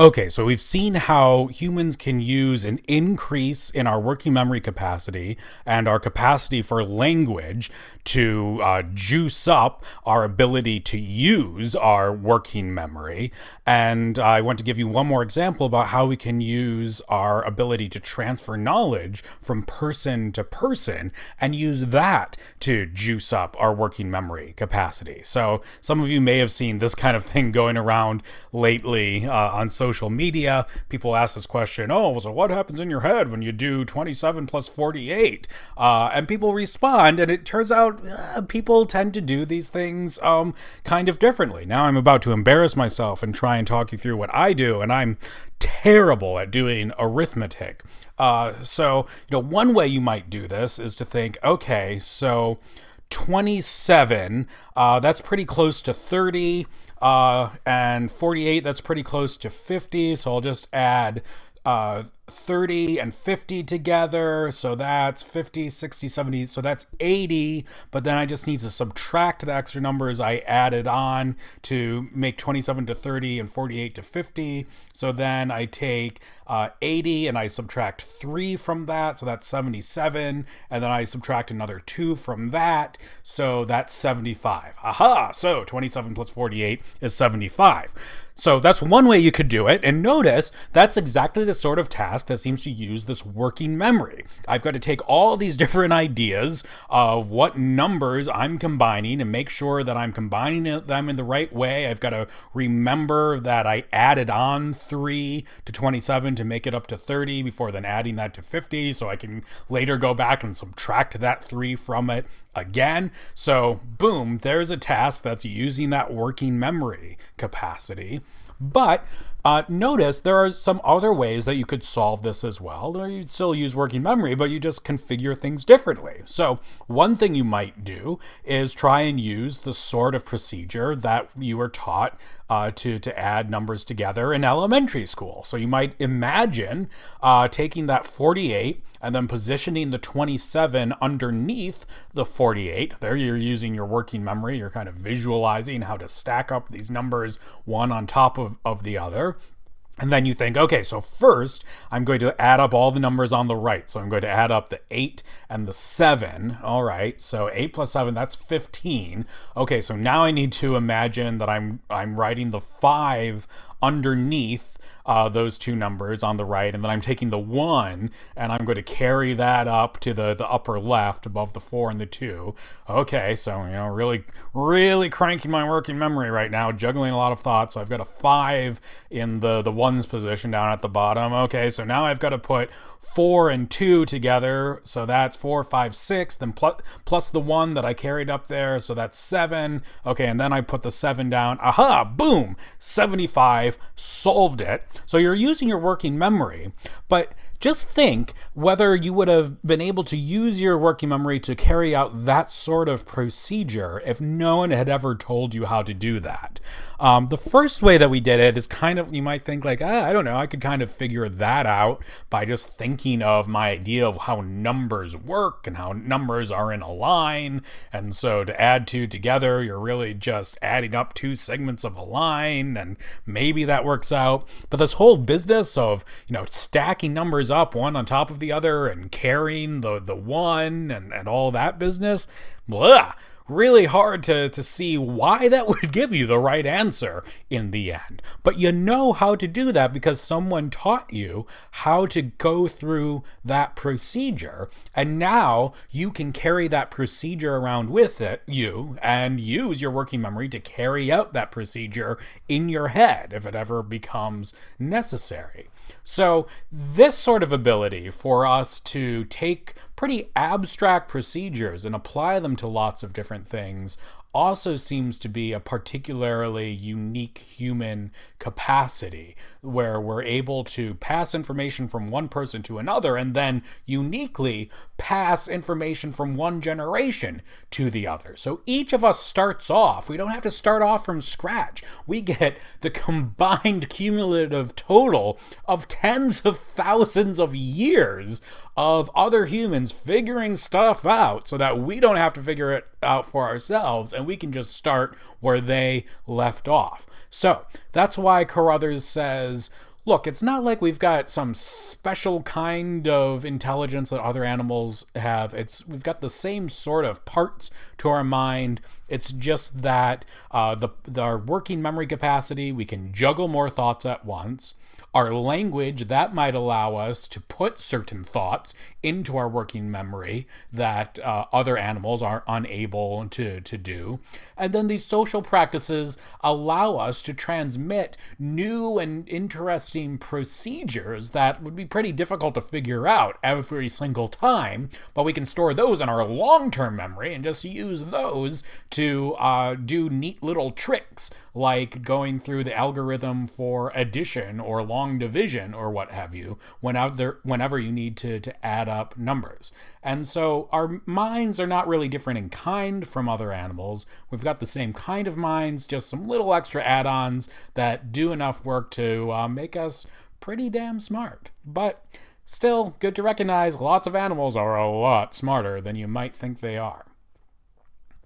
Okay, so we've seen how humans can use an increase in our working memory capacity and our capacity for language to juice up our ability to use our working memory. And I want to give you one more example about how we can use our ability to transfer knowledge from person to person and use that to juice up our working memory capacity. So some of you may have seen this kind of thing going around lately on social media. People ask this question, oh, so what happens in your head when you do 27 plus 48? And people respond, and it turns out people tend to do these things kind of differently. Now I'm about to embarrass myself and try and talk you through what I do, and I'm terrible at doing arithmetic. So, one way you might do this is to think, okay, so 27, that's pretty close to 30. And 48, that's pretty close to 50. So I'll just add 30 and 50 together. So that's 50, 60, 70. So that's 80. But then I just need to subtract the extra numbers I added on to make 27 to 30 and 48 to 50. So then I take 80 and I subtract 3 from that. So that's 77. And then I subtract another 2 from that. So that's 75. Aha! So 27 plus 48 is 75. So that's one way you could do it. And notice that's exactly the sort of task that seems to use this working memory. I've got to take all these different ideas of what numbers I'm combining and make sure that I'm combining them in the right way. I've got to remember that I added on 3 to 27 to make it up to 30 before then adding that to 50. So I can later go back and subtract that 3 from it again. So boom, there's a task that's using that working memory capacity. But notice there are some other ways that you could solve this as well. Or you'd still use working memory, but you just configure things differently. So one thing you might do is try and use the sort of procedure that you were taught to add numbers together in elementary school. So you might imagine taking that 48 and then positioning the 27 underneath the 48. There you're using your working memory. You're kind of visualizing how to stack up these numbers one on top of the other. And then you think, okay, so first I'm going to add up all the numbers on the right. So I'm going to add up the 8 and the 7. All right, so 8 plus 7, that's 15. Okay, so now I need to imagine that I'm writing the 5 underneath those two numbers on the right, and then I'm taking the 1 and I'm going to carry that up to the upper left above the 4 and the 2. Okay, so really cranking my working memory right now, juggling a lot of thoughts. So I've got a 5 in the 1's position down at the bottom. Okay, so now I've got to put 4 and 2 together, so that's 4, 5, 6, then plus the 1 that I carried up there, so that's 7. Okay, and then I put the 7 down. Aha, boom, 75, solved it. So you're using your working memory, but just think whether you would have been able to use your working memory to carry out that sort of procedure if no one had ever told you how to do that. The first way that we did it is kind of, you might think like, I don't know, I could kind of figure that out by just thinking of my idea of how numbers work and how numbers are in a line. And so to add two together, you're really just adding up two segments of a line, and maybe that works out. But this whole business of, stacking numbers up one on top of the other and carrying the one and all that business, blah, really hard to see why that would give you the right answer in the end. But you know how to do that because someone taught you how to go through that procedure, and now you can carry that procedure around with you and use your working memory to carry out that procedure in your head if it ever becomes necessary. So this sort of ability for us to take pretty abstract procedures and apply them to lots of different things also seems to be a particularly unique human capacity, where we're able to pass information from one person to another and then uniquely pass information from one generation to the other. So each of us starts off, we don't have to start off from scratch. We get the combined cumulative total of tens of thousands of years of other humans figuring stuff out so that we don't have to figure it out for ourselves and we can just start where they left off. So that's why Carruthers says, Look, it's not like we've got some special kind of intelligence that other animals have. We've got the same sort of parts to our mind. It's just that our working memory capacity, we can juggle more thoughts at once. Our language, that might allow us to put certain thoughts into our working memory that other animals are unable to do. And then these social practices allow us to transmit new and interesting procedures that would be pretty difficult to figure out every single time, but we can store those in our long-term memory and just use those to do neat little tricks like going through the algorithm for addition or long division or what have you whenever you need to add up numbers. And so our minds are not really different in kind from other animals. We've got the same kind of minds, just some little extra add-ons that do enough work to make us pretty damn smart. But still, good to recognize lots of animals are a lot smarter than you might think they are.